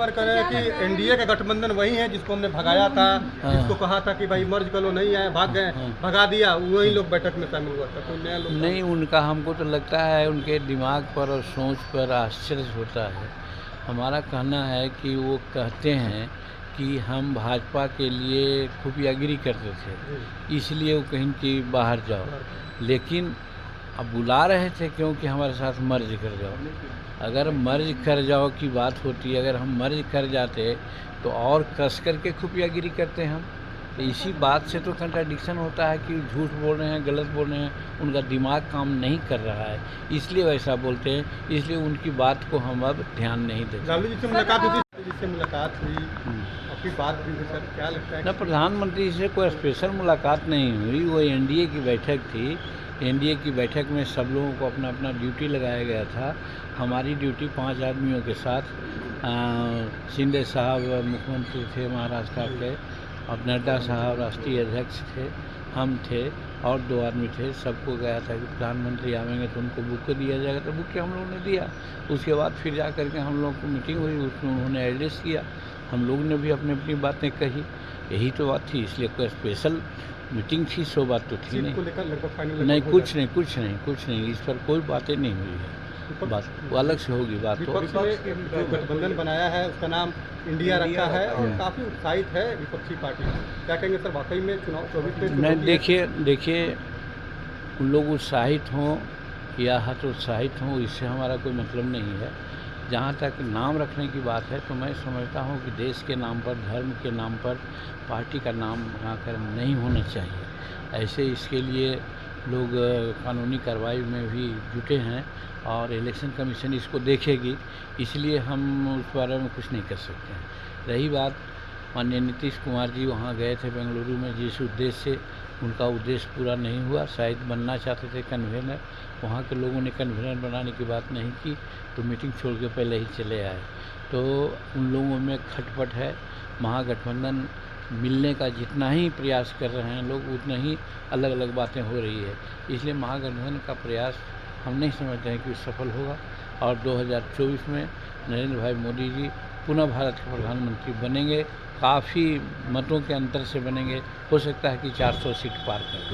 कुमार कह रहे हैं कि एनडीए का गठबंधन वही है जिसको हमने भगाया था, जिसको कहा था कि भाई मर्ज करो, नहीं आए, भाग गए, भगा दिया, वही लोग बैठक में शामिल हुआ था। कोई नया लोग नहीं, उनका हमको तो लगता है उनके दिमाग पर और सोच पर आश्चर्य होता है। हमारा कहना है कि वो कहते हैं कि हम भाजपा के लिए खुफियागिरी करते थे, इसलिए वो कहीं कि बाहर जाओ, लेकिन अब बुला रहे थे क्योंकि हमारे साथ मर्ज कर जाओ। अगर मर्ज कर जाओ की बात होती, अगर हम मर्ज कर जाते तो और कस करके खुफियागिरी करते हम। तो इसी बात से तो कंट्राडिक्शन होता है कि झूठ बोल रहे हैं, गलत बोल रहे हैं, उनका दिमाग काम नहीं कर रहा है, इसलिए वैसा बोलते हैं, इसलिए उनकी बात को हम अब ध्यान नहीं देते। गांधी जी से मुलाकात हुई, जिससे मुलाकात हुई, आपकी बात हुई सर, क्या लगता है? न, प्रधानमंत्री से कोई स्पेशल मुलाकात नहीं हुई, वो एनडीए की बैठक थी। एनडीए की बैठक में सब लोगों को अपना अपना ड्यूटी लगाया गया था। हमारी ड्यूटी 5 आदमियों के साथ शिंदे साहब मुख्यमंत्री थे महाराष्ट्र के, और नड्डा साहब राष्ट्रीय अध्यक्ष थे, हम थे और 2 आदमी थे। सबको गया था कि प्रधानमंत्री आवेंगे तो उनको बुक दिया जाएगा, तो बुक हम लोगों ने दिया। उसके बाद फिर जा करके हम लोग को मीटिंग हुई, उसमें उन्होंने एड्रेस किया, हम लोग ने भी अपनी अपनी बातें कही, यही तो बात थी। इसलिए कोई स्पेशल मीटिंग थी, सो बात तो थी नहीं। नहीं, कुछ नहीं, इस पर कोई बातें नहीं हुई है। बात वो अलग से होगी बात। तो विपक्ष ने जो गठबंधन बनाया है उसका नाम इंडिया रखा है और काफ़ी उत्साहित है विपक्षी पार्टी। क्या कहेंगे सर, वाकई में चुनाव 24 में? नहीं, देखिए उन लोग उत्साहित हों या हतोत्साहित हों, इससे हमारा कोई मतलब नहीं है। जहाँ तक नाम रखने की बात है तो मैं समझता हूँ कि देश के नाम पर, धर्म के नाम पर पार्टी का नाम बनाकर नहीं होना चाहिए। ऐसे इसके लिए लोग कानूनी कार्रवाई में भी जुटे हैं और इलेक्शन कमीशन इसको देखेगी, इसलिए हम उस बारे में कुछ नहीं कर सकते हैं। रही बात, माननीय नीतीश कुमार जी वहाँ गए थे बेंगलुरु में, जिस उद्देश्य से, उनका उद्देश्य पूरा नहीं हुआ। शायद बनना चाहते थे कन्वेनर, वहाँ के लोगों ने कन्वेनर बनाने की बात नहीं की तो मीटिंग छोड़ के पहले ही चले आए। तो उन लोगों में खटपट है। महागठबंधन मिलने का जितना ही प्रयास कर रहे हैं लोग, उतना ही अलग अलग बातें हो रही है। इसलिए महागठबंधन का प्रयास हम नहीं समझते हैं कि सफल होगा और 2024 में नरेंद्र भाई मोदी जी पुनः भारत के प्रधानमंत्री बनेंगे। काफ़ी मतों के अंतर से बनेंगे, हो सकता है कि 400 सीट पार करें।